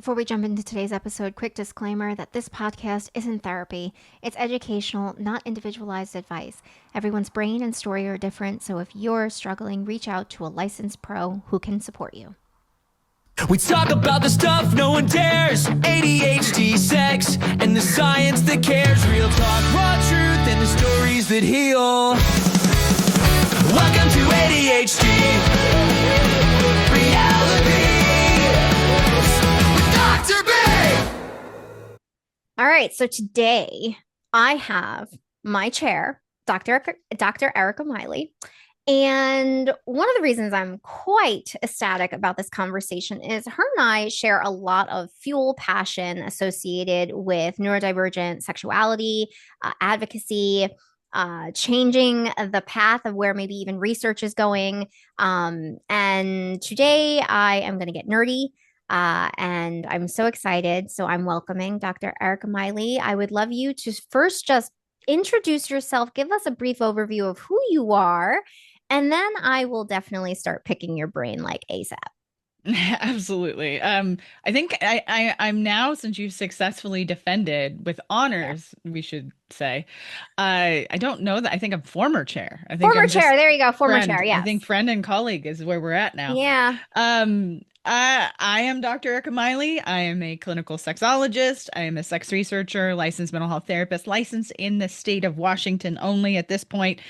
Before we jump into today's episode, quick disclaimer that this podcast isn't therapy. It's educational, not individualized advice. Everyone's brain and story are different, so if you're struggling, reach out to a licensed pro who can support you. We talk about the stuff no one dares. ADHD, sex, and the science that cares. Real talk, raw truth, and the stories that heal. Welcome to ADHD Reality with Dr. B. All right, so today I have my chair, Dr. Erika Miley. And one of the reasons I'm quite ecstatic about this conversation is her and I share a lot of fuel passion associated with neurodivergent sexuality, advocacy, changing the path of where maybe even research is going. And today I am going to get nerdy. And I'm so excited. So I'm welcoming Dr. Erika Miley. I would love you to first just introduce yourself, give us a brief overview of who you are, and then I will definitely start picking your brain like ASAP. Absolutely. I think I'm now, since you've successfully defended with honors, we should say. I don't know that. I think I'm former chair. I think former I'm chair. There you go. Former friend. chair. Yeah. I think friend and colleague is where we're at now. Yeah. I am Dr. Erika Miley. I am a clinical sexologist. I am a sex researcher, licensed mental health therapist, licensed in the state of Washington only at this point.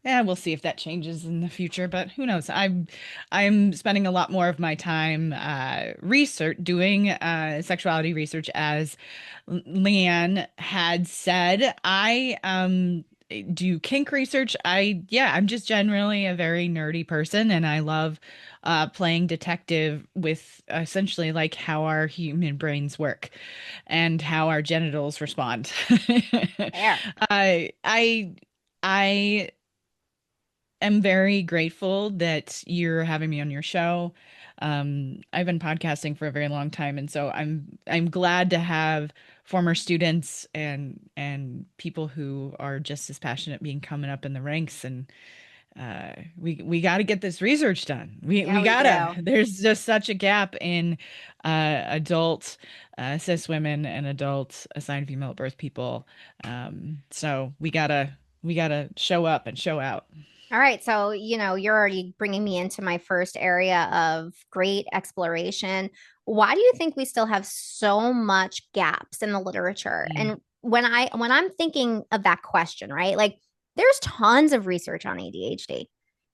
Yeah, we'll see if that changes in the future, but who knows? I'm spending a lot more of my time doing sexuality research, as Leanne had said. I do kink research. I'm just generally a very nerdy person, and I love playing detective with essentially like how our human brains work and how our genitals respond. There. I am very grateful that you're having me on your show. I've been podcasting for a very long time, and so I'm glad to have former students and people who are just as passionate being coming up in the ranks. And we got to get this research done. We gotta. There's just such a gap in adult cis women and adult assigned female at birth people. So we gotta show up and show out. All right. So, you're already bringing me into my first area of great exploration. Why do you think we still have so much gaps in the literature? And when I'm thinking of that question, right? Like there's tons of research on ADHD,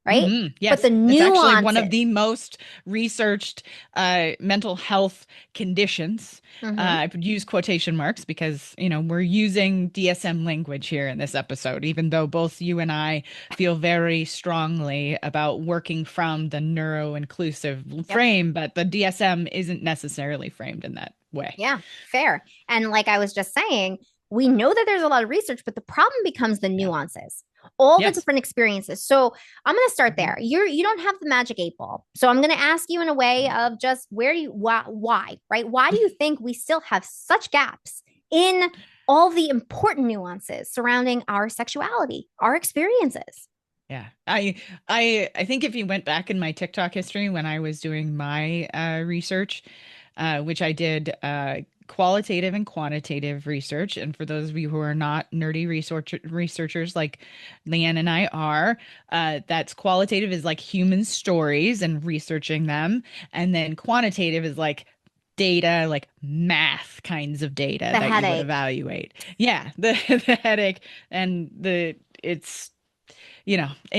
right? Yes, but the nuances, it's actually one of the most researched mental health conditions. I would use quotation marks because, we're using DSM language here in this episode, even though both you and I feel very strongly about working from the neuro-inclusive frame, but the DSM isn't necessarily framed in that way. Yeah, fair. And like I was just saying, we know that there's a lot of research, but the problem becomes the nuances. All the different experiences. So I'm going to start there. You don't have the magic 8-ball. So I'm going to ask you in a way of just why, right? Why do you think we still have such gaps in all the important nuances surrounding our sexuality, our experiences? Yeah, I think if you went back in my TikTok history when I was doing my research, which I did qualitative and quantitative research. And for those of you who are not nerdy researchers like Leanne and I are, that's qualitative is like human stories and researching them. And then quantitative is like data, like math kinds of data that you would evaluate. Yeah, the headache and it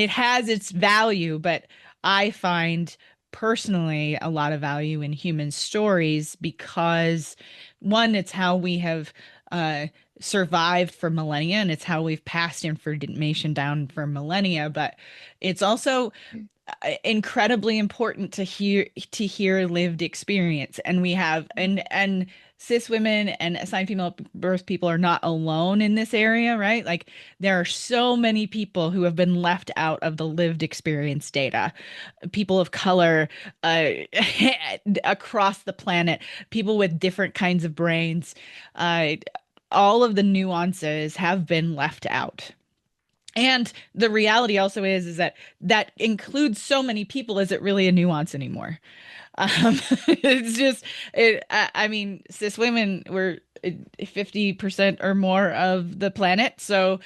has its value, but I find personally a lot of value in human stories because one, it's how we have survived for millennia, and it's how we've passed information down for millennia, but it's also incredibly important to hear lived experience. And we have and cis women and assigned female birth people are not alone in this area, right? Like there are so many people who have been left out of the lived experience data. People of color across the planet, people with different kinds of brains, all of the nuances have been left out. And the reality also is that that includes so many people. Is it really a nuance anymore? It's just I mean, cis women were 50% or more of the planet, so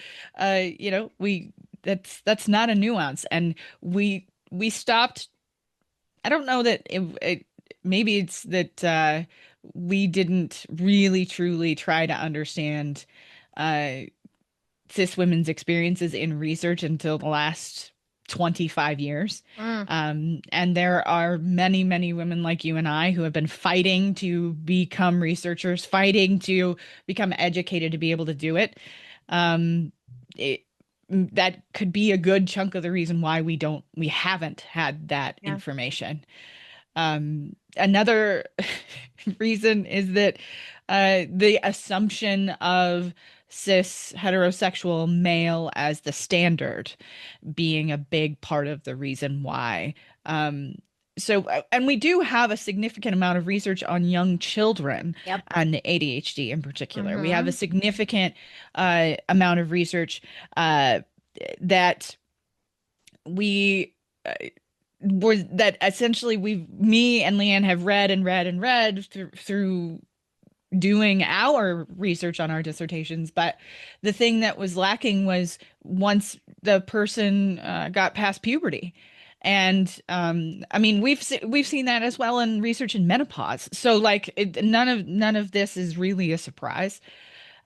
we that's not a nuance, and we stopped. I don't know that maybe it's that we didn't really truly try to understand uh, cis women's experiences in research until the last 25 years. Mm, And there are many, many women like you and I who have been fighting to become researchers, fighting to become educated to be able to do it. Um, it that could be a good chunk of the reason why we haven't had that yeah. information. Another reason is that the assumption of cis heterosexual male as the standard being a big part of the reason why. And we do have a significant amount of research on young children Yep. and ADHD in particular. We have a Mm-hmm. significant amount of research that we was that essentially me and Leanne have read and read and read through doing our research on our dissertations. But the thing that was lacking was once the person got past puberty. And I mean, we've seen that as well in research in menopause. So like none of this is really a surprise.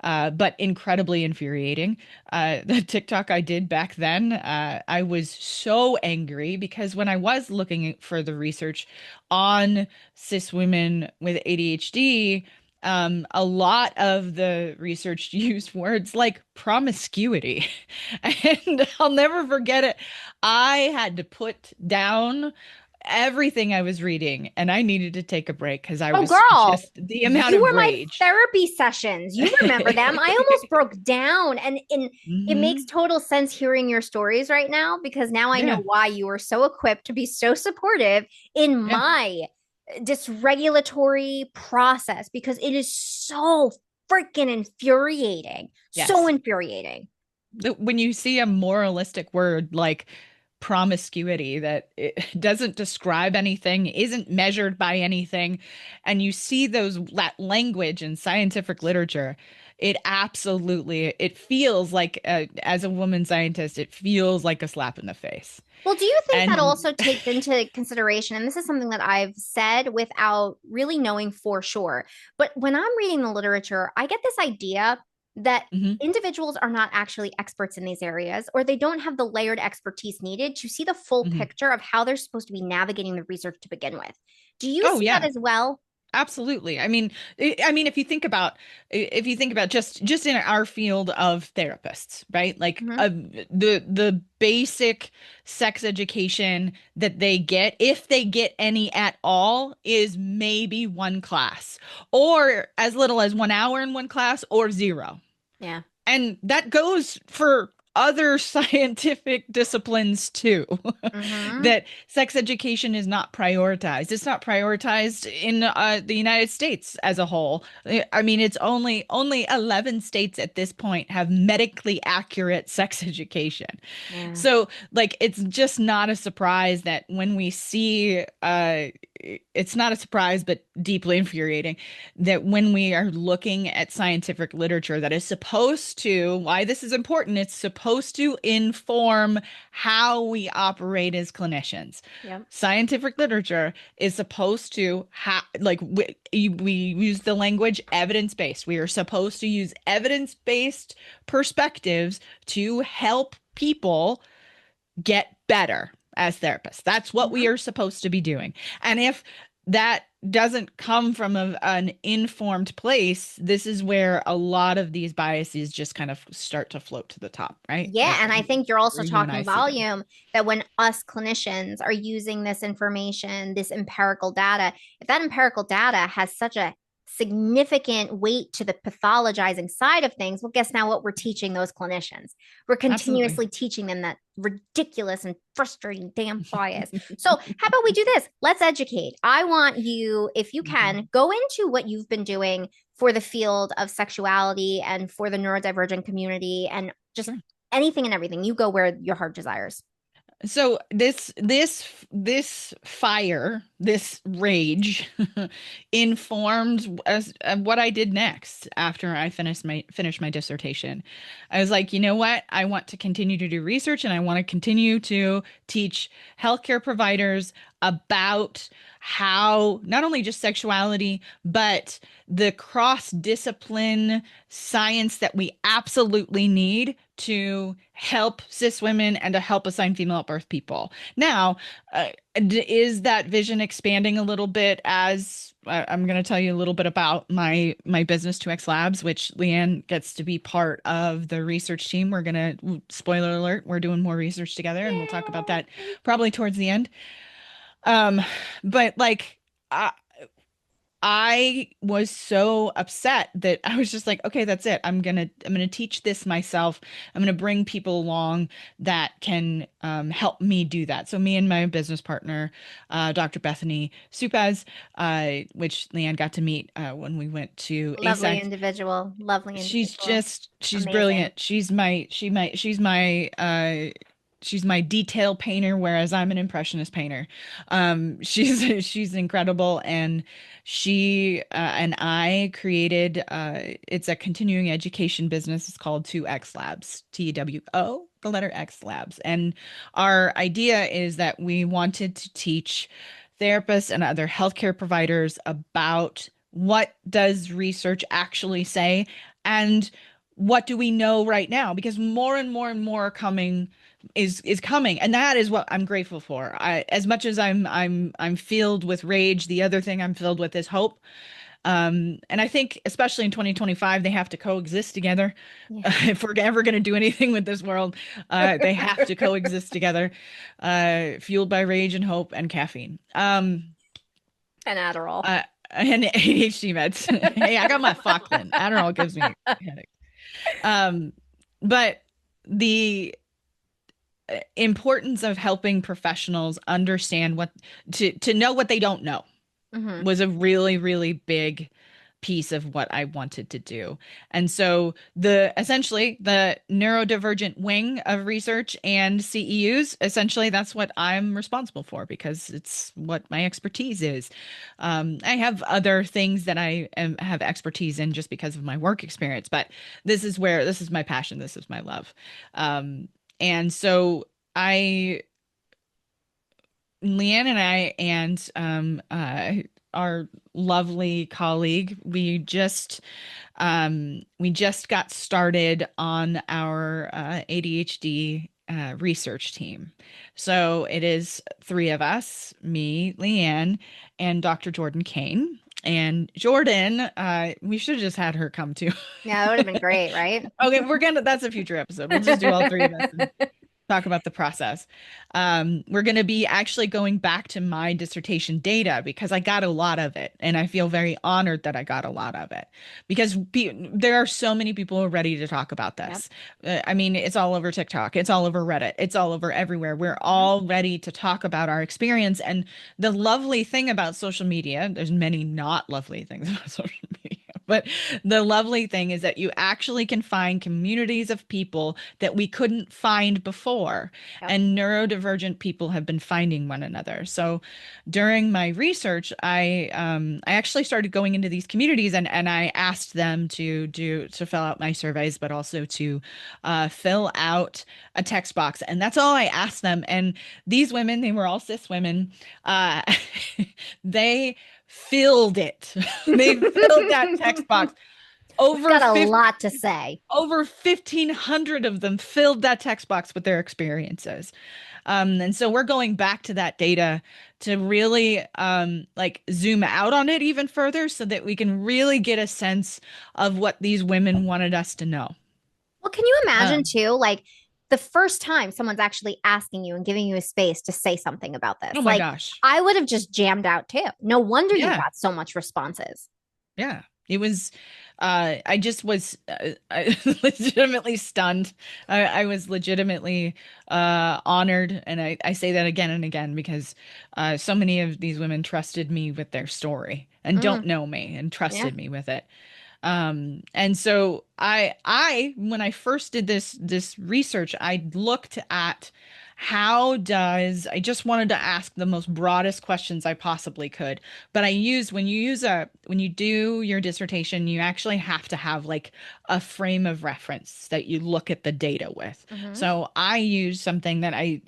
But incredibly infuriating. The TikTok I did back then, I was so angry because when I was looking for the research on cis women with ADHD, a lot of the research used words like promiscuity. And I'll never forget it. I had to put down everything I was reading and I needed to take a break because I Oh, was girl, just the amount you of were my rage. therapy sessions. You remember them. I almost broke down. And it makes Hmm. total sense hearing your stories right now because now I know Yeah. why you were so equipped to be so supportive in Yeah. my dysregulatory process because it is so freaking infuriating. So Yes. infuriating. When you see a moralistic word like promiscuity that it doesn't describe anything, isn't measured by anything, and you see that language in scientific literature, it feels like as a woman scientist, it feels like a slap in the face. Well, do you think that And also takes into consideration, and this is something that I've said without really knowing for sure, but when I'm reading the literature, I get this idea that Mhm, individuals are not actually experts in these areas, or they don't have the layered expertise needed to see the full mhm. picture of how they're supposed to be navigating the research to begin with. Do you Oh see that yeah. as well? Absolutely. I mean, if you think about just in our field of therapists, right? Like Hmm. the basic sex education that they get, if they get any at all, is maybe one class or as little as 1 hour in one class or zero. Yeah. And that goes for other scientific disciplines too. Hmm. That sex education is not prioritized. It's not prioritized in the United States as a whole. I mean, it's only 11 states at this point have medically accurate sex education. Yeah. So, like, it's just not a surprise that when we see, it's not a surprise, but deeply infuriating that when we are looking at scientific literature that is supposed to, why this is important, it's supposed to inform how we operate as clinicians. Yep. Scientific literature is supposed to we use the language evidence-based. We are supposed to use evidence-based perspectives to help people get better as therapists. That's what we Hmm. are supposed to be doing. And if that doesn't come from an informed place, this is where a lot of these biases just kind of start to float to the top, right? Yeah, and I think you're also Where you and I talking see them. volume that when us clinicians are using this information, this empirical data, if that empirical data has such a significant weight to the pathologizing side of things, well, guess now what we're teaching those clinicians? We're Absolutely. continuously teaching them that ridiculous and frustrating damn bias. So, how about we do this? Let's educate. I want you, if you Mhm. can, go into what you've been doing for the field of sexuality and for the neurodivergent community and just Sure. anything and everything. You go where your heart desires. So this fire, this rage informed what I did next after I finished my dissertation. I was like, you know what? I want to continue to do research and I want to continue to teach healthcare providers about how not only just sexuality, but the cross-discipline science that we absolutely need to help cis women and to help assigned female at birth people. Now, is that vision expanding a little bit as I'm going to tell you a little bit about my business 2X Labs, which Leanne gets to be part of the research team. We're going to, spoiler alert, we're doing more research together, and we'll talk about that probably towards the end. But like, I was so upset that I was just like, okay, that's it. I'm gonna teach this myself. I'm gonna bring people along that can help me do that. So me and my business partner, Dr. Bethany Supaz, which Leanne got to meet when we went to Lovely ASEC. individual. Lovely individual. She's Amazing. brilliant. She's my detail painter, whereas I'm an impressionist painter. She's incredible, and she and I created it's a continuing education business. It's called 2X Labs, TWO, the letter X Labs, and our idea is that we wanted to teach therapists and other healthcare providers about what does research actually say and what do we know right now, because more and more and more coming is coming, and that is what I'm grateful for. As much as I'm filled with rage, the other thing I'm filled with is hope. And I think especially in 2025 they have to coexist together. Yeah. If we're ever going to do anything with this world, they have to coexist together, fueled by rage and hope and caffeine. And Adderall. And ADHD meds. Hey, I got my Foclin. Adderall gives me a headache. But the importance of helping professionals understand to know what they don't know Hmm. was a really, really big piece of what I wanted to do. And so essentially the neurodivergent wing of research and CEUs, essentially that's what I'm responsible for because it's what my expertise is. I have other things that have expertise in just because of my work experience, but this is my passion. This is my love. And so Leanne and I and our lovely colleague, we just got started on our ADHD research team. So it is three of us, me, Leanne, and Dr. Jordan Kane. And Jordan, we should have just had her come too. Yeah, that would have been great, right? Okay, that's a future episode. We'll just do all three of us and talk about the process. We're going to be actually going back to my dissertation data because I got a lot of it, and I feel very honored that I got a lot of it because there are so many people who are ready to talk about this. Yep. I mean, it's all over TikTok, it's all over Reddit, it's all over everywhere. We're all ready to talk about our experience. And the lovely thing about social media, there's many not lovely things about social media, but the lovely thing is that you actually can find communities of people that we couldn't find before. Yep. And neurodivergent people have been finding one another. So during my research, I actually started going into these communities and I asked them to fill out my surveys, but also to fill out a text box. And that's all I asked them. And these women, they were all cis women, they filled it. They filled that text box. Got a lot to say. Over 1,500 of them filled that text box with their experiences. And so we're going back to that data to really like zoom out on it even further so that we can really get a sense of what these women wanted us to know. Well, can you imagine too, like the first time someone's actually asking you and giving you a space to say something about this? Oh my gosh. I would have just jammed out too. No wonder you got so much responses. Yeah. It was, I just was legitimately stunned. I was legitimately honored. And I say that again and again because so many of these women trusted me with their story and don't know me and trusted me with it. And so when I first did this research, I looked at I just wanted to ask the most broadest questions I possibly could. But when you do your dissertation, you actually have to have like a frame of reference that you look at the data with. Mm-hmm. So I use something that I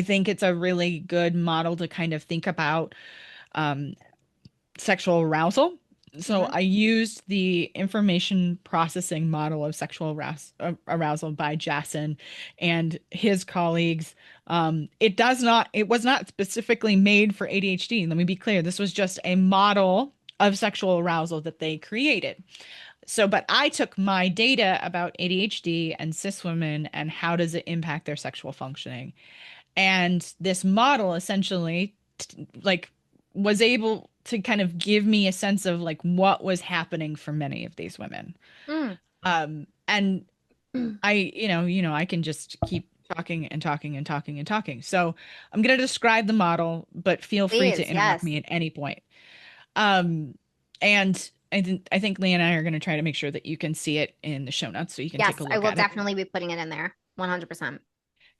think it's a really good model to kind of think about um, sexual arousal. So Mm-hmm. I used the information processing model of arousal by Jason and his colleagues. It was not specifically made for ADHD. Let me be clear. This was just a model of sexual arousal that they created. So, but I took my data about ADHD and cis women and how does it impact their sexual functioning. And this model essentially like was able to kind of give me a sense of like what was happening for many of these women. And I can just keep talking and talking and talking and talking. So I'm going to describe the model, but feel free to Please, interrupt yes. me at any point. Um, and I think Lee and I are going to try to make sure that you can see it in the show notes so you can take Yes, a I look will at it. definitely be putting it in there. 100%.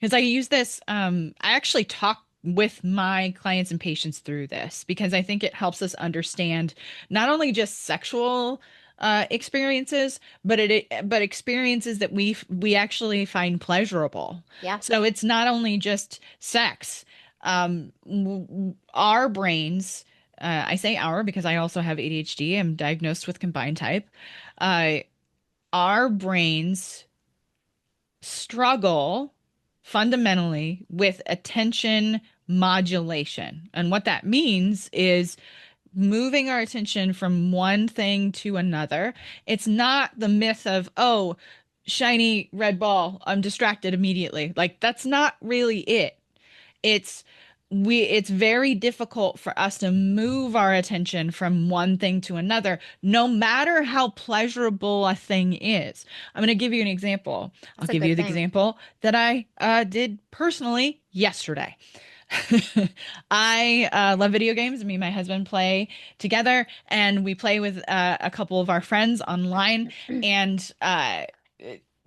Because I use this, I actually talk with my clients and patients through this because I think it helps us understand not only just sexual experiences, but experiences that we actually find pleasurable. Yeah. So it's not only just sex. Our brains, I say our because I also have ADHD. I'm diagnosed with combined type. Uh, our brains struggle fundamentally with attention modulation. And what that means is moving our attention from one thing to another. It's not the myth of, oh, shiny red ball, I'm distracted immediately. Like, that's not really it. It's it's very difficult for us to move our attention from one thing to another, no matter how pleasurable a thing is. I'm going to give you an example. I'll That's a give you good the thing. example that I did personally yesterday. I love video games. Me and my husband play together, and we play with a couple of our friends online, and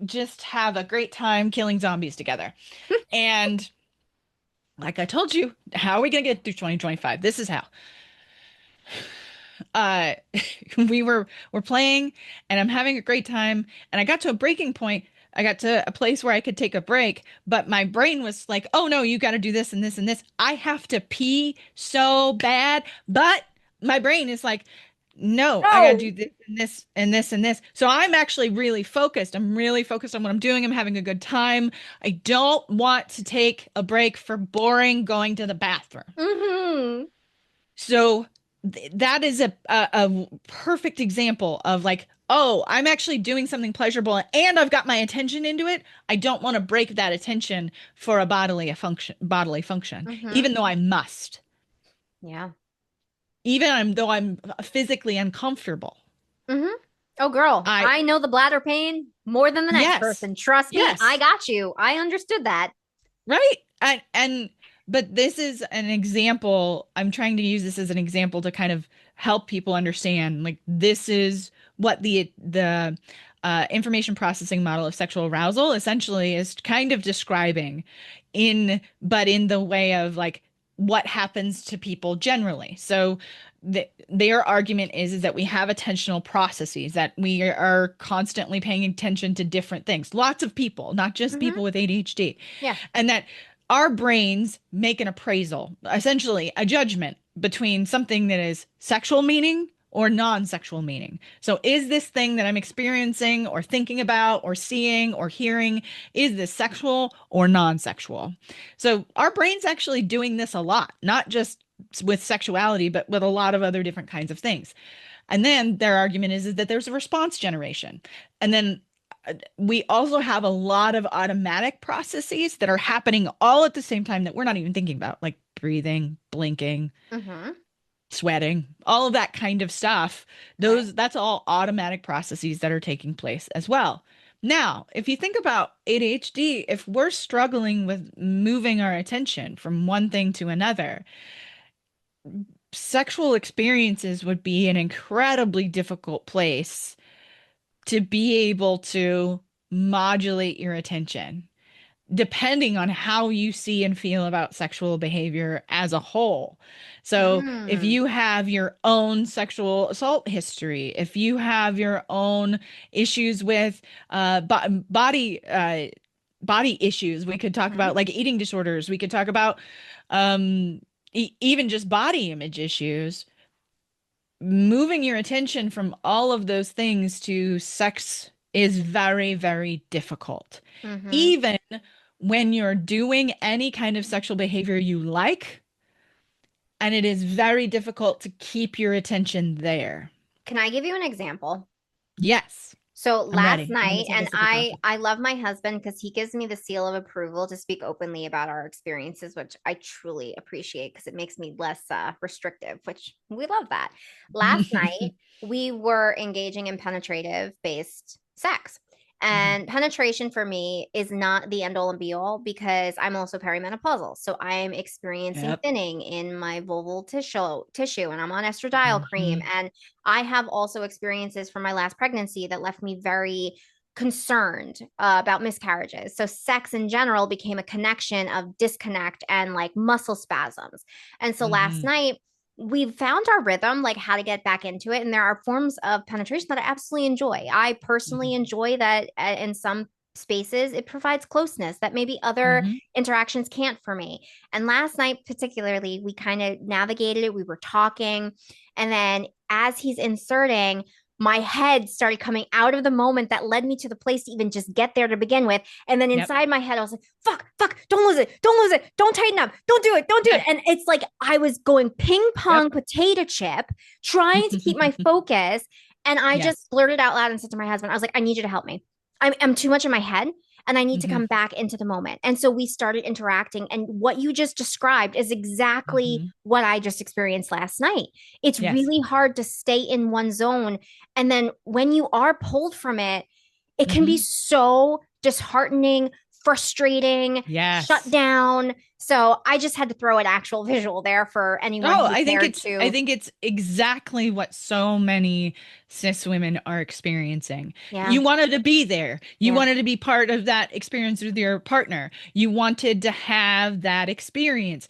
just have a great time killing zombies together. And like I told you, how are we gonna get through 2025? This is how. Uh we're playing and I'm having a great time and I got to a breaking point. I got to a place where I could take a break, but my brain was like, "Oh no, you got to do this and this and this. I have to pee so bad." But my brain is like, "No, I got to No. do this and this and this and this." So I'm actually really focused. I'm really focused on what I'm doing. I'm having a good time. I don't want to take a break for boring going to the bathroom. Mm-hmm. So that is a perfect example of like, oh, I'm actually doing something pleasurable and I've got my attention into it. I don't want to break that attention for bodily function, Mm-hmm. even though I must, Yeah. though I'm physically uncomfortable. Mm-hmm. Oh, girl, I I know the bladder pain more than the next Yes, person. Trust me, I yes, got you. I understood that. right. And but this is an example. I'm trying to use this as an example to kind of help people understand like this is what the information processing model of sexual arousal essentially is kind of describing in the way of like what happens to people generally. So their argument is that we have attentional processes, that we are constantly paying attention to different things. Lots of people, not just Mm-hmm. people with ADHD, Yeah. and that our brains make an appraisal, essentially a judgment between something that is sexual meaning or non-sexual meaning. So is this thing that I'm experiencing or thinking about or seeing or hearing, is this sexual or non-sexual? So our brain's actually doing this a lot, not just with sexuality, but with a lot of other different kinds of things. And then their argument is that there's a response generation. And then we also have a lot of automatic processes that are happening all at the same time that we're not even thinking about, like breathing, blinking, Mm-hmm. sweating, all of that kind of stuff. Okay. That's all automatic processes that are taking place as well. Now, if you think about ADHD, if we're struggling with moving our attention from one thing to another, sexual experiences would be an incredibly difficult place to be able to modulate your attention, depending on how you see and feel about sexual behavior as a whole. So, if Mm, you have your own sexual assault history, if you have your own issues with body issues, we could talk about mhm, like eating disorders, we could talk about even just body image issues. Moving your attention from all of those things to sex is very, very difficult. mhm. Even when you're doing any kind of sexual behavior you like, and it is very difficult to keep your attention there. Can I give you an example? Yes, So I'm last ready. I'm going night, to take a and sip of I coffee. I love my husband because he gives me the seal of approval to speak openly about our experiences, which I truly appreciate because it makes me less restrictive, which we love that. Last night, we were engaging in penetrative based sex. Mhm. And penetration for me is not the end all and be all because I'm also perimenopausal. So I'm experiencing Yep. thinning in my vulval tissue and I'm on estradiol cream. Mhm. And I have also experiences from my last pregnancy that left me very concerned about miscarriages. So, sex in general became a connection of disconnect and like muscle spasms. And so, last Mhm. night, we found our rhythm, like how to get back into it. And there are forms of penetration that I absolutely enjoy. I personally Mhm. enjoy that in some spaces, it provides closeness that maybe other Mhm. interactions can't for me. And last night, particularly, we kind of navigated it. We were talking. And then as he's inserting, my head started coming out of the moment that led me to the place to even just get there to begin with. And then Yep. inside my head, I was like, fuck, don't lose it, don't lose it, don't tighten up, don't do it, don't do it. Yes. And it's like I was going ping Yep. pong potato chip, trying to keep my focus. And I just Yes. blurted out loud and said to my husband, I was like, I need you to help me. I'm too much in my head and I need to Mhm. come back into the moment. And so we started interacting. And what you just described is exactly Mhm. what I just experienced last night. It's Yes. really hard to stay in one zone. And then when you are pulled from it, it can be Mhm. so disheartening, frustrating, shut Yes. down. So I just had to throw an actual visual there for anyone Oh, who cared I to. think it's exactly what so many cis women are experiencing. Yeah. You wanted to be there. You Yeah. wanted to be part of that experience with your partner. You wanted to have that experience.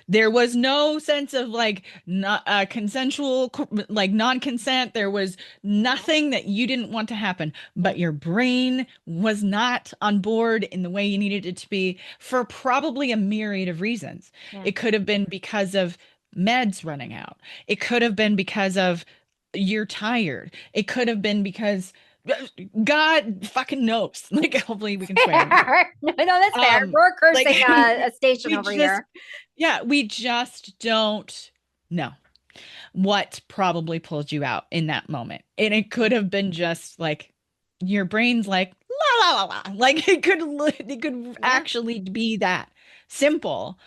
There was no sense of like not consensual, like non-consent. There was nothing that you didn't want to happen, Yeah. but your brain was not on board in the way you needed it to be for probably a myriad of reasons. Yeah. It could have been because of meds running out. It could have been because of you're tired. It could have been because God fucking knows. Like hopefully we can swear on here. Fair. No, no, that's fair. Um We're like cursing a station we over just here. yeah, we just don't know what probably pulled you out in that moment. And it could have been just like your brain's like la la la la. Like it could Yeah. actually be that simple.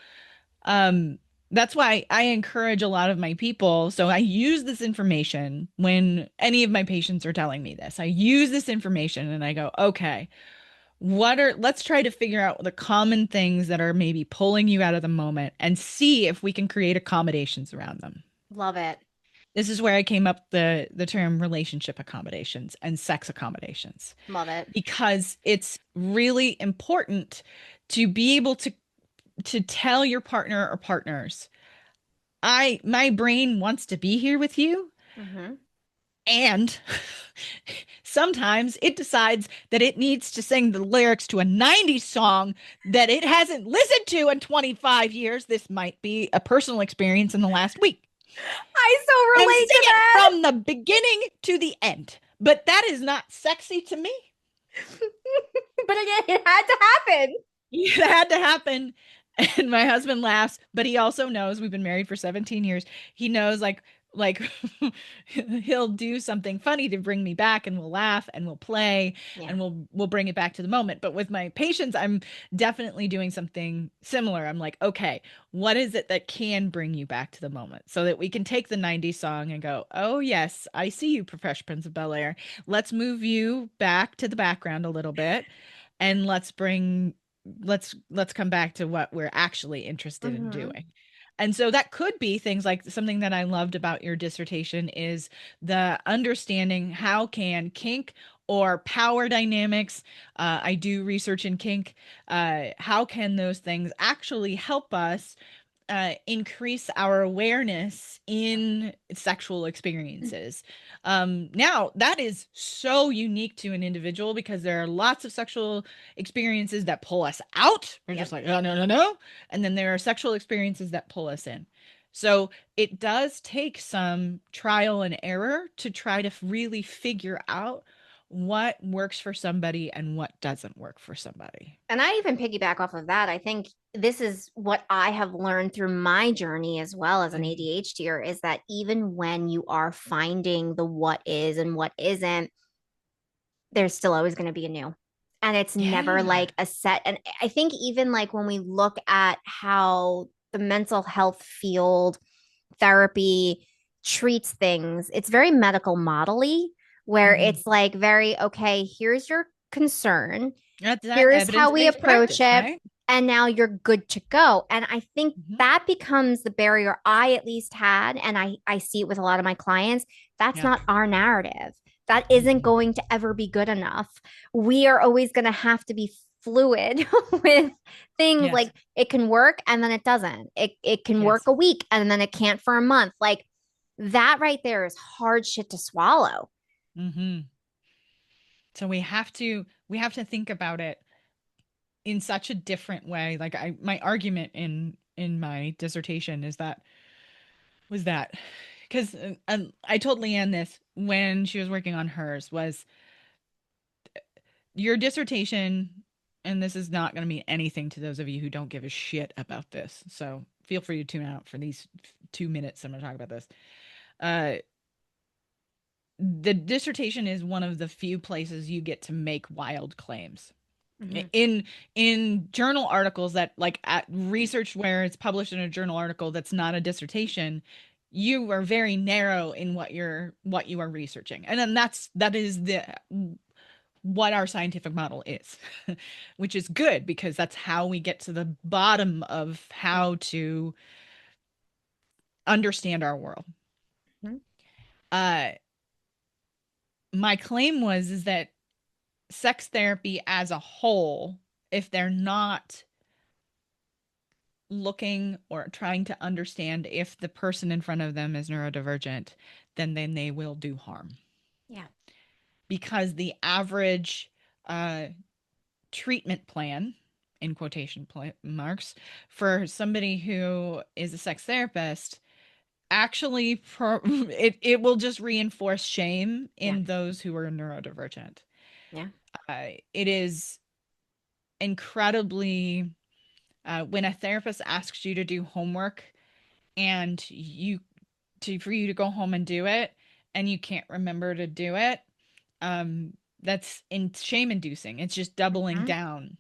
um, that's why I encourage a lot of my people. So I use this information when any of my patients are telling me this. I use this information and I go, okay, let's try to figure out the common things that are maybe pulling you out of the moment and see if we can create accommodations around them. Love it. This is where I came up the term relationship accommodations and sex accommodations Love it. because it's really important to be able to tell your partner or partners, my brain wants to be here with you, Hmm. and sometimes it decides that it needs to sing the lyrics to a 90s song that it hasn't listened to in 25 years. This might be a personal experience in the last week. I so And relate sing to it that. from the beginning to the end. But that is not sexy to me. But again, it had to happen. It had to happen. And my husband laughs, but he also knows we've been married for 17 years. He knows like he'll do something funny to bring me back and we'll laugh and we'll play Yeah. and we'll bring it back to the moment. But with my patients, I'm definitely doing something similar. I'm like, okay, what is it that can bring you back to the moment so that we can take the 90s song and go, oh yes, I see you, Fresh Prince of Bel-Air. Let's move you back to the background a little bit and let's come back to what we're actually interested in Hmm. doing. And so that could be things like something that I loved about your dissertation is the understanding how can kink or power dynamics, I do research in kink, how can those things actually help us increase our awareness in sexual experiences. Now, that is so unique to an individual because there are lots of sexual experiences that pull us out. We're just like, oh, no, no, no. And then there are sexual experiences that pull us in. So it does take some trial and error to try to really figure out what works for somebody and what doesn't work for somebody. And I even piggyback off of that. I think this is what I have learned through my journey as well as an Mhm. ADHDer is that even when you are finding the what is and what isn't, there's still always going to be a new. And it's never Yeah. like a set. And I think even like when we look at how the mental health field, therapy treats things, it's very medical model-y, where Mhm. it's like very, okay, here's your concern. That's that Here is how we evidence-based approach practice, it. right? And now you're good to go. And I think Mhm. that becomes the barrier I at least had. And I see it with a lot of my clients. That's Yeah. not our narrative. That isn't Mhm. going to ever be good enough. We are always going to have to be fluid with things Yes. like it can work and then it doesn't. It can work Yes. a week and then it can't for a month. Like that right there is hard shit to swallow. Mhm. So we have to think about it in such a different way. Like my argument in my dissertation is that was that because I told Leanne this when she was working on hers was your dissertation, and this is not going to mean anything to those of you who don't give a shit about this. So feel free to tune out for these 2 minutes. I'm going to talk about this. Uh, the dissertation is one of the few places you get to make wild claims. Mhm. In journal articles that like at research where it's published in a journal article that's not a dissertation, you are very narrow in what you are researching. And then that is the what our scientific model is, which is good because that's how we get to the bottom of how to understand our world. Mhm. Uh, my claim was is that sex therapy as a whole, if they're not looking or trying to understand if the person in front of them is neurodivergent, then they will do harm. Yeah. Because the average uh, treatment plan, in marks, for somebody who is a sex therapist, actually, it will just reinforce shame Yeah. in those who are neurodivergent. Yeah. It is incredibly, when a therapist asks you to do homework and for you to go home and do it and you can't remember to do it, that's in shame inducing. It's just doubling Mhm. down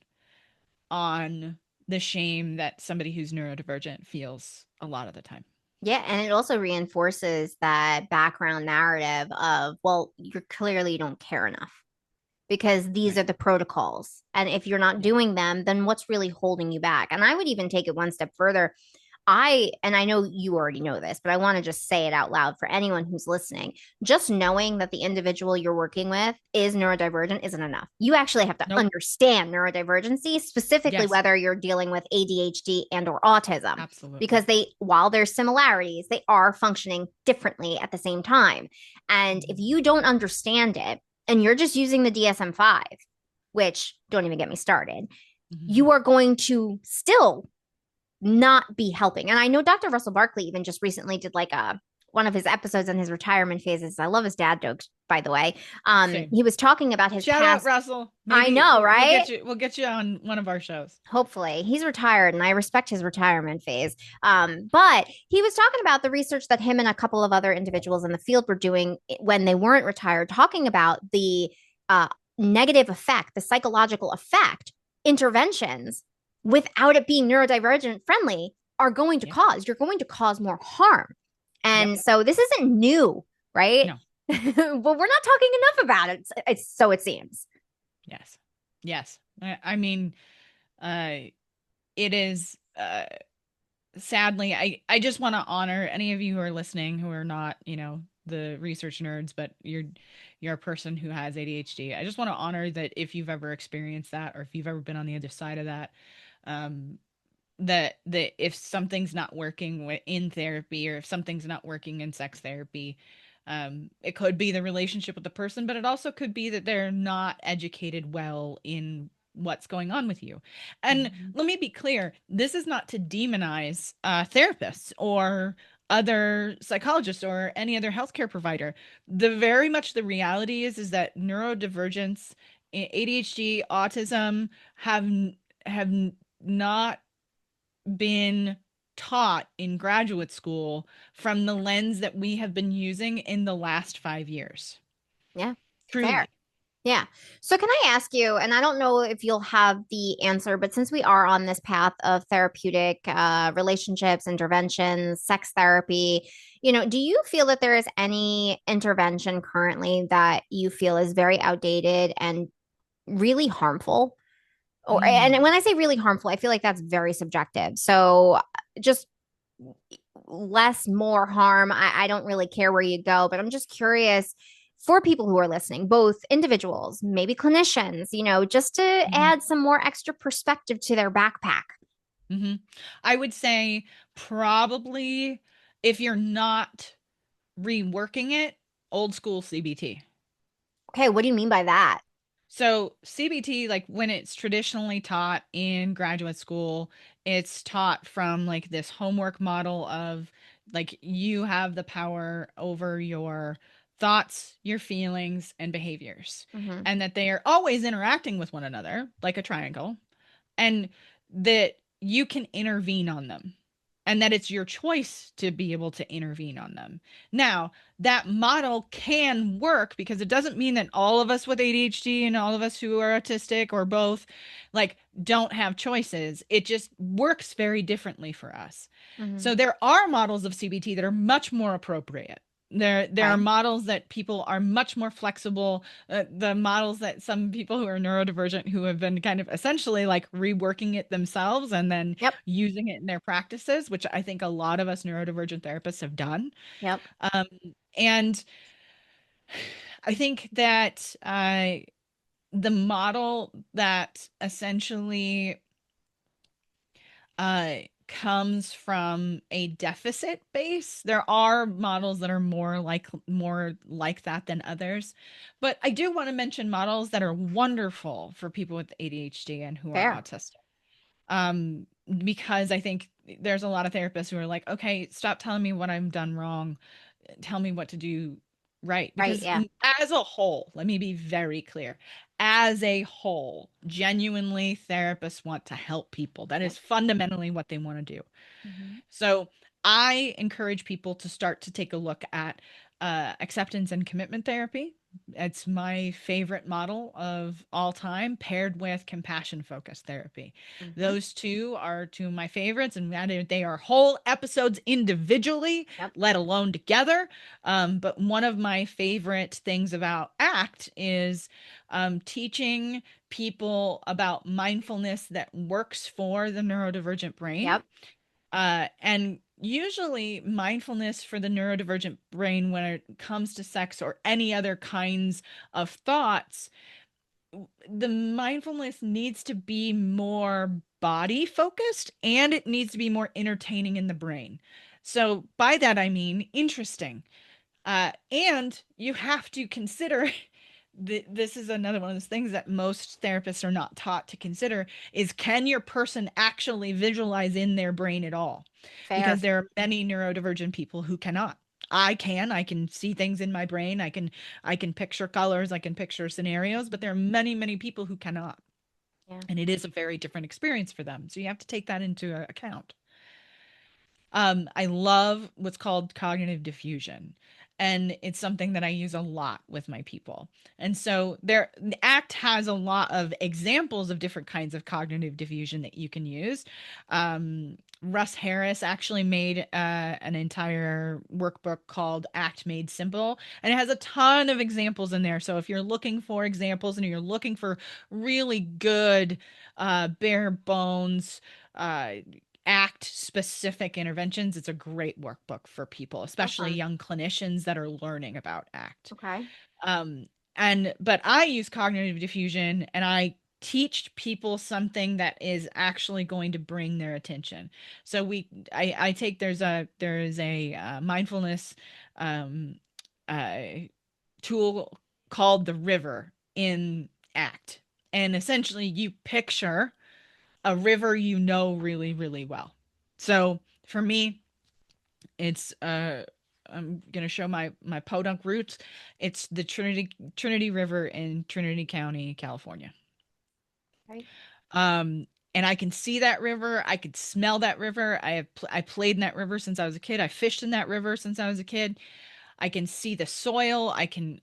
on the shame that somebody who's neurodivergent feels a lot of the time. Yeah, and it also reinforces that background narrative of, well, you're clearly you don't care enough because these Right. are the protocols. And if you're not Yeah. doing them, then what's really holding you back? And I would even take it one step further. And I know you already know this, but I want to just say it out loud for anyone who's listening. Just knowing that the individual you're working with is neurodivergent isn't enough. You actually have to Nope. understand neurodivergency, specifically Yes. whether you're dealing with ADHD and or autism, Absolutely. because while there's similarities, they are functioning differently at the same time. And if Mhm. you don't understand it and you're just using the DSM-5, which don't even get me started, Mhm. you are going to still not be helping. And I know Dr. Russell Barkley even just recently did like a one of his episodes in his retirement phases. I love his dad jokes, by the way. Same. He was talking about his Shout out past. Russell. I Maybe know, we'll right? get you. We'll get you on one of our shows. Hopefully he's retired and I respect his retirement phase. But he was talking about the research that him and a couple of other individuals in the field were doing when they weren't retired, talking about the uh, negative effect, the psychological effect interventions without it being neurodivergent friendly are going to Yeah. cause. You're going to cause more harm. Yep. And so this isn't new, right? No. But we're not talking enough about it. So it seems. Yes. Yes. I mean, uh, it is sadly, I just want to honor any of you who are listening who are not, the research nerds, but you're a person who has ADHD. I just want to honor that if you've ever experienced that, or if you've ever been on the other side of that, um, that if something's not working in therapy, or if something's not working in sex therapy, it could be the relationship with the person, but it also could be that they're not educated well in what's going on with you. And Mhm. let me be clear, this is not to demonize therapists or other psychologists or any other healthcare provider. The reality is that neurodivergence, ADHD, autism have not been taught in graduate school from the lens that we have been using in the last 5 years. Yeah, fair. Truly. Yeah. So, can I ask you, and I don't know if you'll have the answer, but since we are on this path of therapeutic relationships, interventions, sex therapy, do you feel that there is any intervention currently that you feel is very outdated and really harmful? And Mm. when I say really harmful, I feel like that's very subjective. So, just less, more harm. I don't really care where you go, but I'm just curious for people who are listening, both individuals, maybe clinicians, just to Mhm. add some more extra perspective to their backpack. Hmm. I would say probably, if you're not reworking it, old school CBT. Okay, what do you mean by that? So CBT, like when it's traditionally taught in graduate school, it's taught from like this homework model of like you have the power over your thoughts, your feelings, and behaviors, Hmm. and that they are always interacting with one another like a triangle, and that you can intervene on them, and that it's your choice to be able to intervene on them. Now, that model can work because it doesn't mean that all of us with ADHD and all of us who are autistic or both like don't have choices. It just works very differently for us. Hmm. So there are models of CBT that are much more appropriate. There are Okay. models that people are much more flexible. The models that some people who are neurodivergent who have been kind of essentially like reworking it themselves and then Yep. using it in their practices, which I think a lot of us neurodivergent therapists have done. Yep. Um, and I think that the model that essentially uh, comes from a deficit base. There are models that are more like that than others, but I do want to mention models that are wonderful for people with ADHD and who are Fair. autistic. Um, because I think there's a lot of therapists who are like, okay, stop telling me what I've done wrong, tell me what to do right. Right. Because Yeah. as a whole, let me be very clear, as a whole, genuinely therapists want to help people. That Yep. is fundamentally what they want to do. Hmm. So I encourage people to start to take a look at acceptance and commitment therapy. It's my favorite model of all time, paired with compassion focused therapy. Hmm. Those two are two of my favorites, and they are whole episodes individually, Yep. let alone together. But one of my favorite things about ACT is teaching people about mindfulness that works for the neurodivergent brain. Yep. And usually, mindfulness for the neurodivergent brain, when it comes to sex or any other kinds of thoughts, the mindfulness needs to be more body focused and it needs to be more entertaining in the brain. So, by that, I mean interesting. And you have to consider this is another one of those things that most therapists are not taught to consider is, can your person actually visualize in their brain at all? Because Fair. there are many neurodivergent people who cannot. I can see things in my brain. I can picture colors, I can picture scenarios, but there are many, many people who cannot. Yeah. And it is a very different experience for them. So you have to take that into account. I love what's called cognitive diffusion, and it's something that I use a lot with my people. And so the ACT has a lot of examples of different kinds of cognitive diffusion that you can use. Russ Harris actually made an entire workbook called ACT Made Simple, and it has a ton of examples in there. So if you're looking for examples and you're looking for really good bare bones uh ACT specific interventions, it's a great workbook for people, especially Awesome. young clinicians that are learning about ACT. Okay. Um, but I use cognitive diffusion, and I teach people something that is actually going to bring their attention. So I take, there is a mindfulness um, uh, tool called the river in ACT. And essentially you picture a river you know really, really well. So for me, it's I'm gonna show my podunk roots. It's the Trinity River in Trinity County, California. Right. Um, and I can see that river. I could smell that river. I played in that river since I was a kid. I fished in that river since I was a kid. I can see the soil.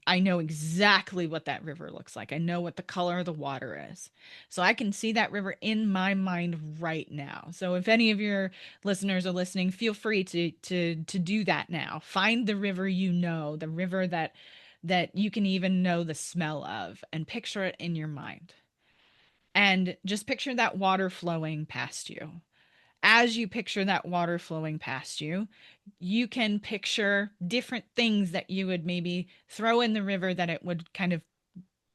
I know exactly what that river looks like. I know what the color of the water is. So I can see that river in my mind right now. So if any of your listeners are listening, feel free to do that now. Find the river you know, the river that you can even know the smell of, and picture it in your mind. And just picture that water flowing past you. As you picture that water flowing past you, you can picture different things that you would maybe throw in the river that it would kind of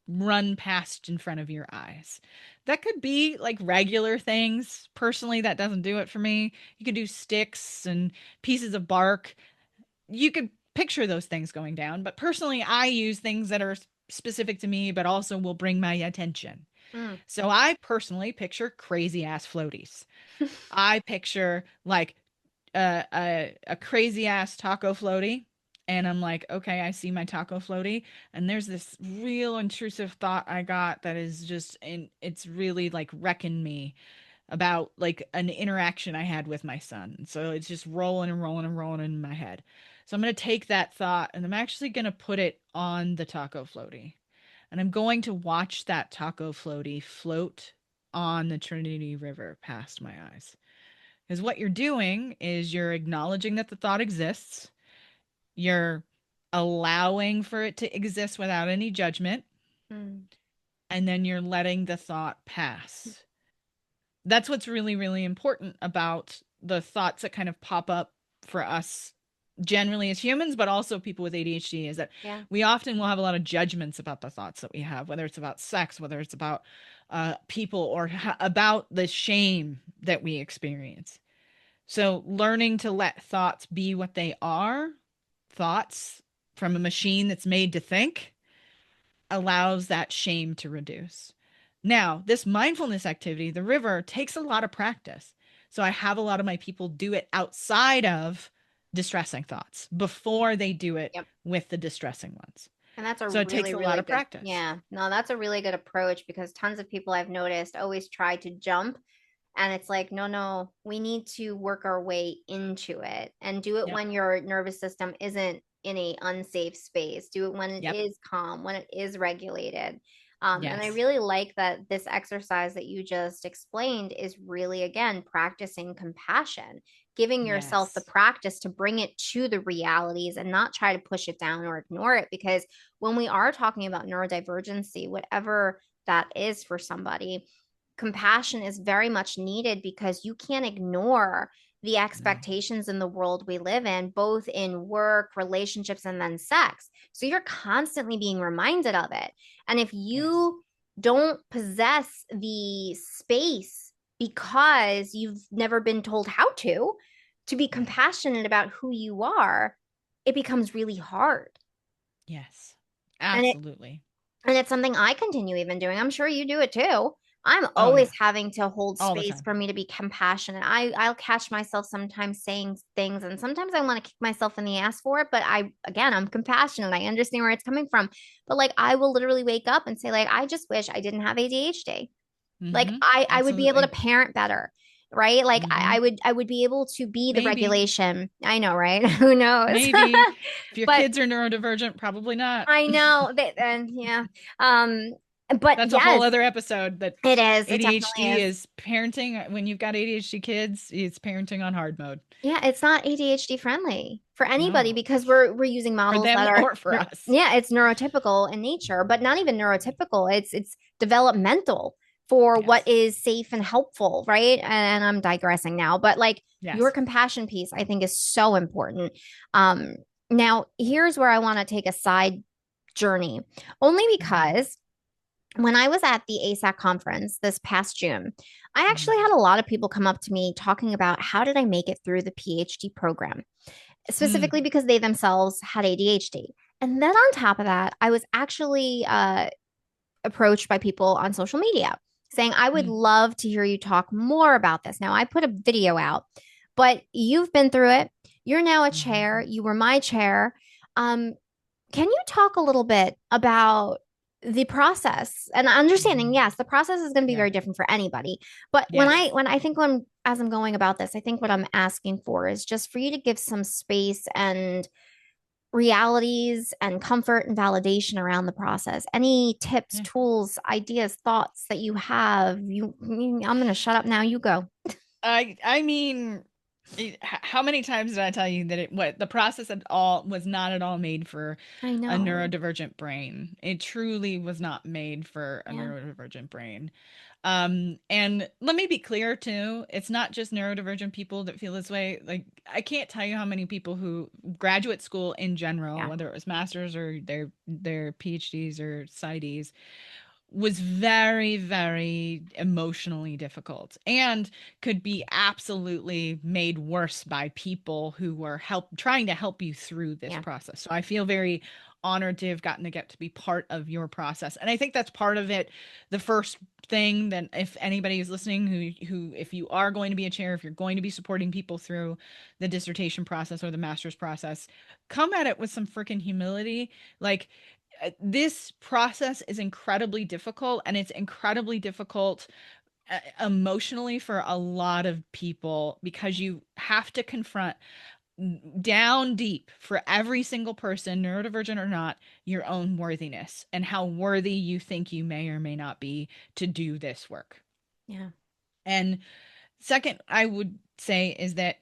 run past in front of your eyes. That could be like regular things. Personally, that doesn't do it for me. You could do sticks and pieces of bark. You could picture those things going down, but personally, I use things that are specific to me, but also will bring my attention. Mm. So I personally picture crazy ass floaties. I picture like a crazy ass taco floaty, and I'm like, okay, I see my taco floaty, and there's this real intrusive thought I got that is just, and it's really like wrecking me about like an interaction I had with my son. So it's just rolling and rolling and rolling in my head. So I'm going to take that thought and I'm actually going to put it on the taco floaty. And I'm going to watch that taco floaty float on the Trinity River past my eyes. Because what you're doing is you're acknowledging that the thought exists, you're allowing for it to exist without any judgment, Mm. and then you're letting the thought pass. That's what's really, really important about the thoughts that kind of pop up for us generally as humans, but also people with ADHD, is that Yeah. we often will have a lot of judgments about the thoughts that we have, whether it's about sex, whether it's about people, or about the shame that we experience. So learning to let thoughts be what they are, thoughts from a machine that's made to think, allows that shame to reduce. Now, this mindfulness activity, the river, takes a lot of practice. So I have a lot of my people do it outside of distressing thoughts before they do it Yep. with the distressing ones. And that's a So it takes really, a lot really of good, practice. yeah. No, that's a really good approach because tons of people I've noticed always try to jump. And it's like, no, no, we need to work our way into it and do it Yep. when your nervous system isn't in a unsafe space. Do it when it Yep. is calm, when it is regulated. And I Yes. really like that this exercise that you just explained is really, again, practicing compassion, giving yourself the Yes. practice to bring it to the realities and not try to push it down or ignore it. Because when we are talking about neurodivergency, whatever that is for somebody, compassion is very much needed because you can't ignore the No. expectations in the world we live in, both in work, relationships, and then sex. So you're constantly being reminded of it. And if Yes. you don't possess the space because you've never been told how to be Right. compassionate about who you are, it becomes really hard. Yes. And it Absolutely. and it's something I continue even doing. I'm sure you do it too. I'm Oh always yeah. having to hold All the space time. for me to be compassionate. I'll catch myself sometimes saying things and sometimes I want to kick myself in the ass for it, but I'm compassionate. I understand where it's coming from. But like I will literally wake up and say like I just wish I didn't have ADHD. Like Mm-hmm. I would be able to Absolutely. parent better, right? Like Mm-hmm. I would be able to be the Maybe. regulation. I know, right? Who knows? Maybe. If your But kids are neurodivergent, probably not. I know that, and yeah. Um, but That's a whole yes, other episode, that it is. It definitely ADHD is. is parenting. When you've got ADHD kids, it's parenting on hard mode. Yeah, it's not ADHD friendly for anybody No, because we're using for models them that are or for us. yeah, it's neurotypical in nature, but not even neurotypical. It's developmental for what Yes. is safe and helpful, right? And I'm digressing now, but like your Yes. compassion piece, I think is so important. Um, Now, here's where I want to take a side journey, only Mhm. because when I was at the ASAC conference this past June, I Mhm. actually had a lot of people come up to me talking about how did I make it through the PhD program, Mm. specifically because they themselves had ADHD. And then on top of that, I was actually approached by people on social media saying, I would Mm. love to hear you talk more about this. Now, I put a video out, but you've been through it. You're now a chair. Mhm. You were my chair. Um, can you talk a little bit about the process and understanding? Mhm. Yes, the process is going to be Yeah. very different for anybody. But Yes. when I think when as I'm going about this, I think what I'm asking for is just for you to give some space and realities and comfort and validation around the process. Any tips, Yeah. tools, ideas, thoughts that you have? I'm going to shut up now. You go. I mean, how many times did I tell you that the process at all was not at all made for I a know. neurodivergent brain. It truly was not made for a Yeah. neurodivergent brain. And let me be clear too, it's not just neurodivergent people that feel this way. Like I can't tell you how many people who graduate school in general, Yeah. whether it was masters or their PhDs or PsyDs, was very, very emotionally difficult and could be absolutely made worse by people who were trying to help you through this Yeah. process. So I feel very honored to have gotten to get to be part of your process. And I think that's part of it. The first thing that if anybody is listening who if you are going to be a chair, if you're going to be supporting people through the dissertation process or the master's process, come at it with some freaking humility. Like this process is incredibly difficult and it's incredibly difficult emotionally for a lot of people because you have to confront down deep for every single person, neurodivergent or not, your own worthiness and how worthy you think you may or may not be to do this work. Yeah. And second, I would say is that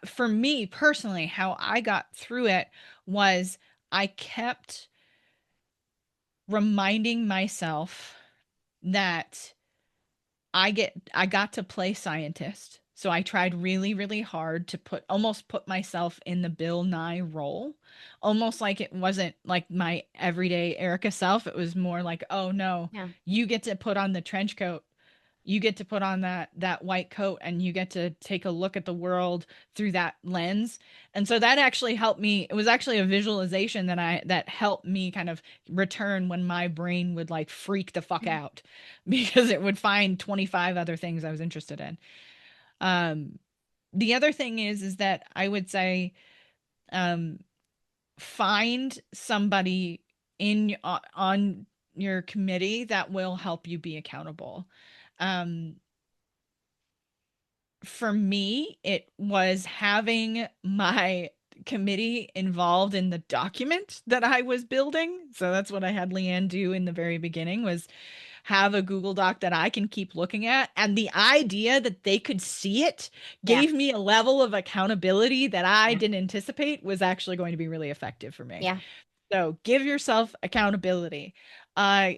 for me personally, how I got through it was I kept reminding myself that I got to play scientist. So I tried really, really hard to almost put myself in the Bill Nye role, almost like it wasn't like my everyday Erica self. It was more like, oh no, Yeah. you get to put on the trench coat, you get to put on that white coat, and you get to take a look at the world through that lens. And so that actually helped me. It was actually a visualization that helped me kind of return when my brain would like freak the fuck out because it would find 25 other things I was interested in. Um, the other thing is that I would say, um, find somebody on your committee that will help you be accountable. Um, for me, it was having my committee involved in the document that I was building. So that's what I had Leanne do in the very beginning was have a Google Doc that I can keep looking at. And the idea that they could see it Yeah. gave me a level of accountability that I Yeah. didn't anticipate was actually going to be really effective for me. Yeah. So give yourself accountability. Uh,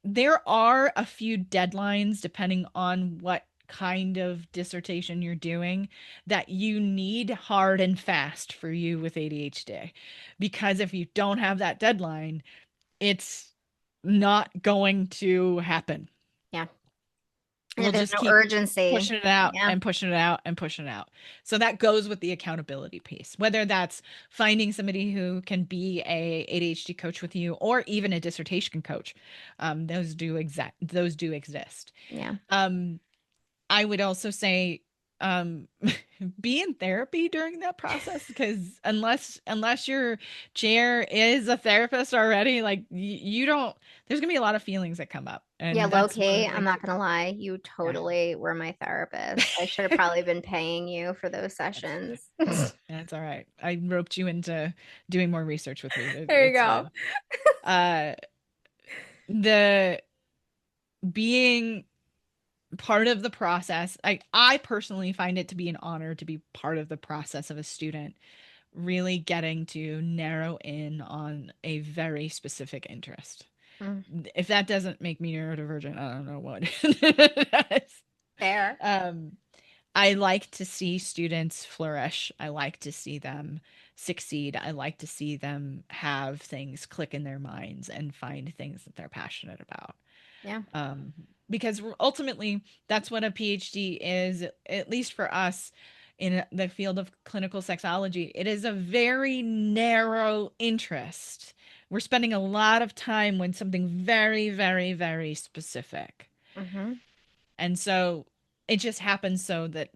there are a few deadlines depending on what kind of dissertation you're doing that you need hard and fast for you with ADHD. Because if you don't have that deadline, it's not going to happen. Yeah. And if We'll there's just no keep urgency, pushing it out yeah. and pushing it out and pushing it out. So that goes with the accountability piece, whether that's finding somebody who can be a ADHD coach with you or even a dissertation coach. Those do exist. Yeah. Um, I would also say um be in therapy during that process because unless your chair is a therapist already, like you don't there's gonna be a lot of feelings that come up. Yeah, And low that's one of key, the I'm things. not gonna lie, you Yeah. totally were my therapist. I should have probably been paying you for those That's sessions. that's all right. I roped you into doing more research with me. There you That's go. fine. Uh, the being part of the process, I personally find it to be an honor to be part of the process of a student really getting to narrow in on a very specific interest. Mm, If that doesn't make me neurodivergent, I don't know what does. fair. Um, I like to see students flourish. I like to see them succeed. I like to see them have things click in their minds and find things that they're passionate about. Yeah. Because ultimately, that's what a PhD is, at least for us in the field of clinical sexology. It is a very narrow interest. We're spending a lot of time with something very, very, very specific. Hmm. And so it just happens so that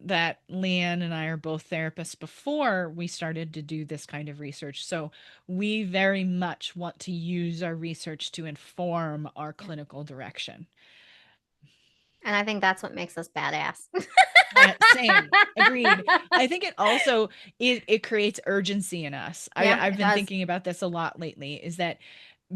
Leanne and I are both therapists before we started to do this kind of research. So we very much want to use our research to inform our Yeah. clinical direction. And I think that's what makes us badass. Same. Agreed. I think it also it creates urgency in us. Yeah, I've it been does. thinking about this a lot lately, is that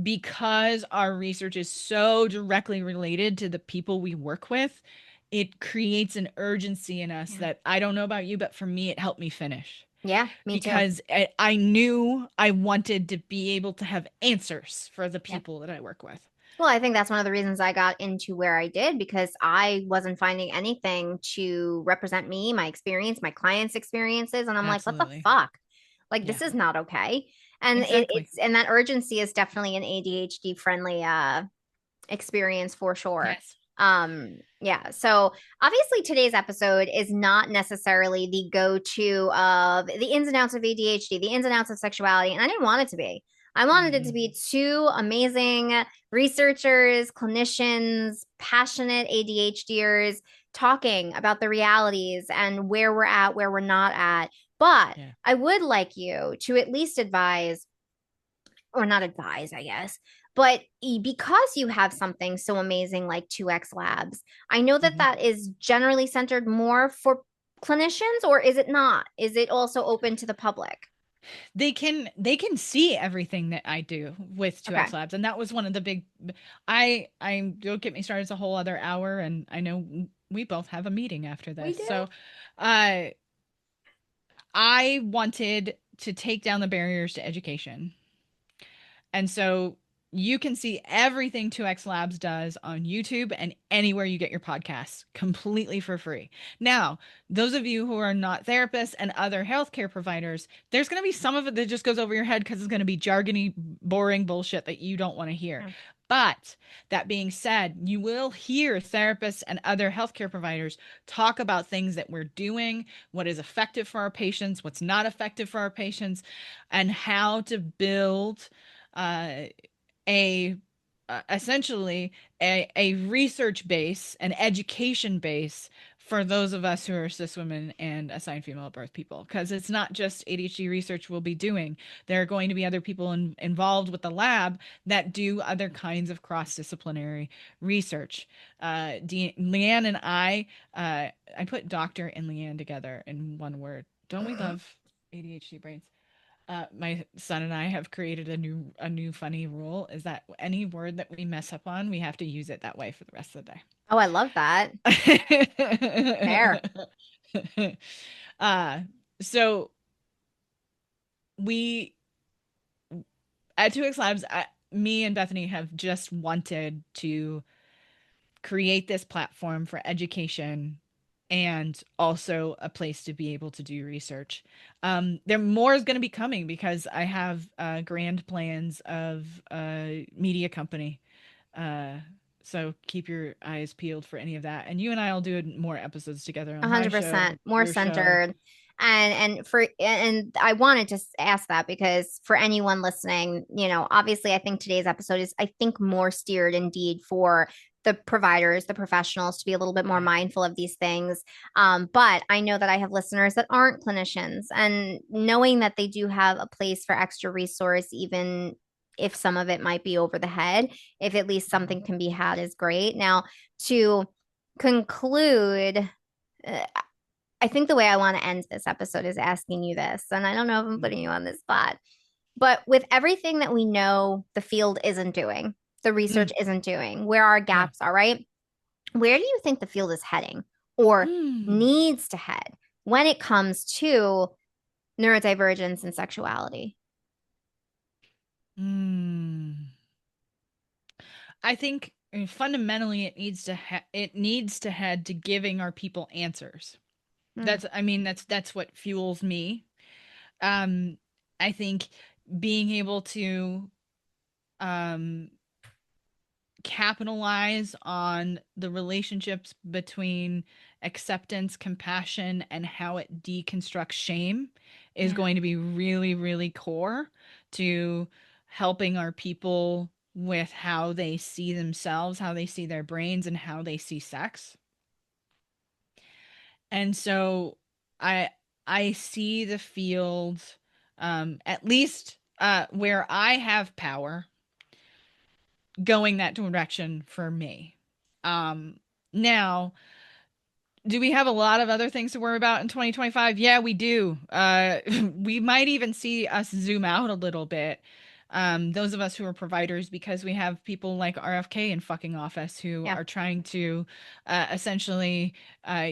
because our research is so directly related to the people we work with, it creates an urgency in us Yeah. that I don't know about you, but for me, it helped me finish Yeah, me too. because I knew I wanted to be able to have answers for the Yeah. people that I work with. Well, I think that's one of the reasons I got into where I did because I wasn't finding anything to represent me, my experience, my clients' experiences. And I'm like, what the Absolutely. fuck? Like, Yeah, this is not okay. And exactly. and that urgency is definitely an ADHD friendly experience for sure. Yes. Yeah. So obviously today's episode is not necessarily the go-to of the ins and outs of ADHD, the ins and outs of sexuality, and I didn't want it to be. I wanted it to Mhm. be two amazing researchers, clinicians, passionate ADHDers talking about the realities and where we're at, where we're not at. But Yeah. I would like you to at least advise or not advise, I guess. But because you have something so amazing like 2X Labs, I know that Mhm. that is generally centered more for clinicians, or is it not? Is it also open to the public? They can see everything that I do with Okay. 2X Labs, and that was one of the big. I don't get me started. It's a whole other hour, and I know we both have a meeting after We this. do. So, uh, I wanted to take down the barriers to education. And so you can see everything 2X Labs does on YouTube and anywhere you get your podcasts completely for free. Now, those of you who are not therapists and other healthcare providers, there's going to be some of it that just goes over your head because it's going to be jargony, boring bullshit that you don't want to hear. Yeah. But that being said, you will hear therapists and other healthcare providers talk about things that we're doing, what is effective for our patients, what's not effective for our patients, and how to build uh, a essentially a research base, an education base for those of us who are cis women and assigned female at birth people. Because it's not just ADHD research we'll be doing. There are going to be other people involved with the lab that do other kinds of cross-disciplinary research. Leanne and I put doctor and Leanne together in one word. Don't we love ADHD brains? My son and I have created a new funny rule is that any word that we mess up on, we have to use it that way for the rest of the Oh, I love that. Fair. day. uh so we at 2X Labs, me and Bethany have just wanted to create this platform for education and also a place to be able to do research. There more is going to be coming because I have grand plans of a media company. Uh, so keep your eyes peeled for any of that. And you and I will do more episodes together on my show, 100% more your show. centered. And I wanted to ask that because for anyone listening, obviously I think today's episode is I think more steered indeed for the providers, the professionals to be a little bit more Yeah. mindful of these things. But I know that I have listeners that aren't clinicians, and knowing that they do have a place for extra resource, even if some of it might be over the head, if at least Mhm. something can be had is great. Now, to conclude, uh, I think the way I want to end this episode is asking you this. And I don't know if I'm Mm. putting you on this spot, but with everything that we know the field isn't doing, the research Mm. isn't doing, where our Yeah. gaps are, right? Where do you think the field is heading or Mm. needs to head when it comes to neurodivergence and sexuality? Mm. I think fundamentally it needs to head to giving our people answers. Mm, That's what fuels me. Um, I think being able to um capitalize on the relationships between acceptance, compassion, and how it deconstructs shame is yeah. going to be really, really core to helping our people with how they see themselves, how they see their brains, and how they see sex. And so I I see the field, at least where I have power, going that direction for me. Um, Now, do we have a lot of other things to worry about in 2025? Yeah, we do. We might even see us zoom out a little bit. Those of us who are providers, because we have people like RFK in fucking office who Yeah. are trying to essentially uh,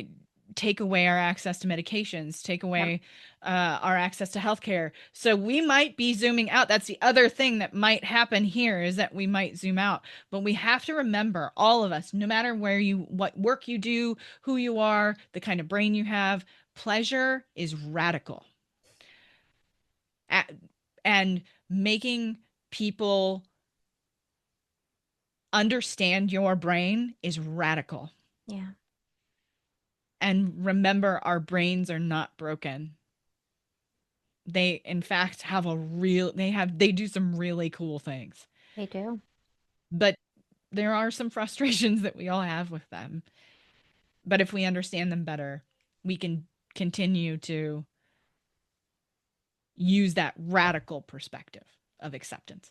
take away our access to medications, take Yep. away our access to healthcare. So we might be zooming out. That's the other thing that might happen here, is that we might zoom out. But we have to remember, all of us, no matter what work you do, who you are, the kind of brain you have, pleasure is radical. And making people understand your brain is radical. Yeah. And remember, our brains are not broken. They in fact have they do some really cool things. They do. But there are some frustrations that we all have with them. But if we understand them better, we can continue to use that radical perspective of acceptance.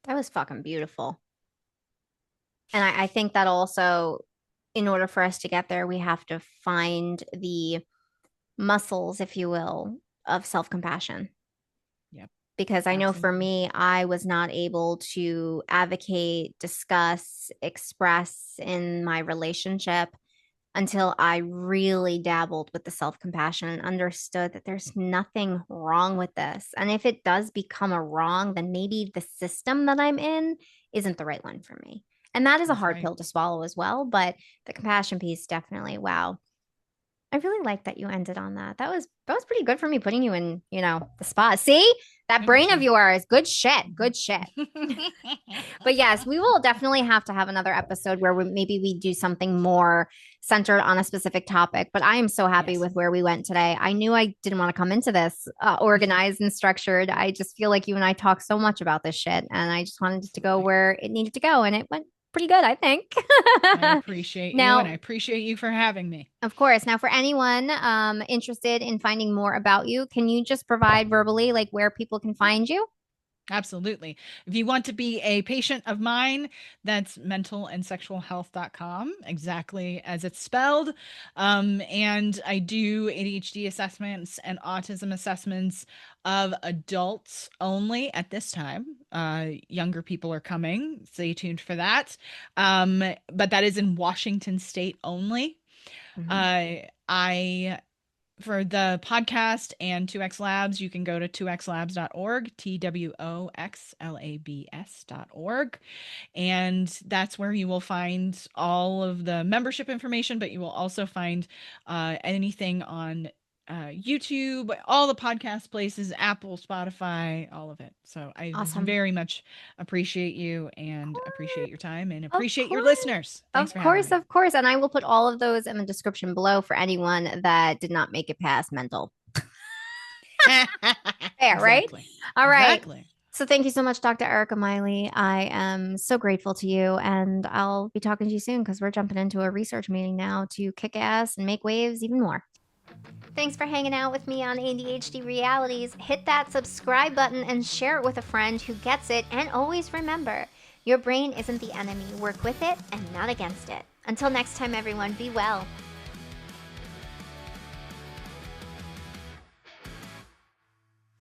That was fucking beautiful. And I think that also, in order for us to get there, we have to find the muscles, if you will, of self-compassion. Yep, Because I know for absolutely. me, I was not able to advocate, discuss, express in my relationship until I really dabbled with the self compassion and understood that there's nothing wrong with this. And if it does become a wrong, then maybe the system that I'm in isn't the right one for me. And that is a That's hard right. pill to swallow as well. But the compassion piece, definitely, wow. I really like that you ended on that. That was pretty good for me, putting you in, the spot. See, that Oh, thank brain of you. yours, good shit, good shit. But yes, we will definitely have to have another episode where maybe we do something more centered on a specific topic. But I am so happy Yes. with where we went today. I knew I didn't want to come into this organized and structured. I just feel like you and I talk so much about this shit, and I just wanted it to go Absolutely. where it needed to go, and it went pretty good, I think. I appreciate you, and I Now, appreciate you for having me. of course. Now, for anyone interested in finding more about you, can you just provide verbally like where people can find you? Absolutely. If you want to be a patient of mine, that's mentalandsexualhealth.com, exactly as it's spelled. And I do ADHD assessments and autism assessments of adults only at this time. Younger people are coming. Stay tuned for that. But that is in Washington State only. Mhm. I For the podcast and 2X Labs, you can go to 2xlabs.org, TWOXLABS.org. And that's where you will find all of the membership information, but you will also find anything on YouTube, all the podcast places, Apple, Spotify, all of it. So I just Awesome. very much appreciate you and appreciate your time and Of appreciate your course. listeners. Thanks Of for having course, me. of course. And I will put all of those in the description below for anyone that did not make it past mental. Fair, right? Exactly. All right. Exactly. So thank you so much, Dr. Erika Miley. I am so grateful to you, and I'll be talking to you soon because we're jumping into a research meeting now to kick ass and make waves even more. Thanks for hanging out with me on ADHD Realities. Hit that subscribe button and share it with a friend who gets it. And always remember, your brain isn't the enemy. Work with it and not against it. Until next time, everyone, be well.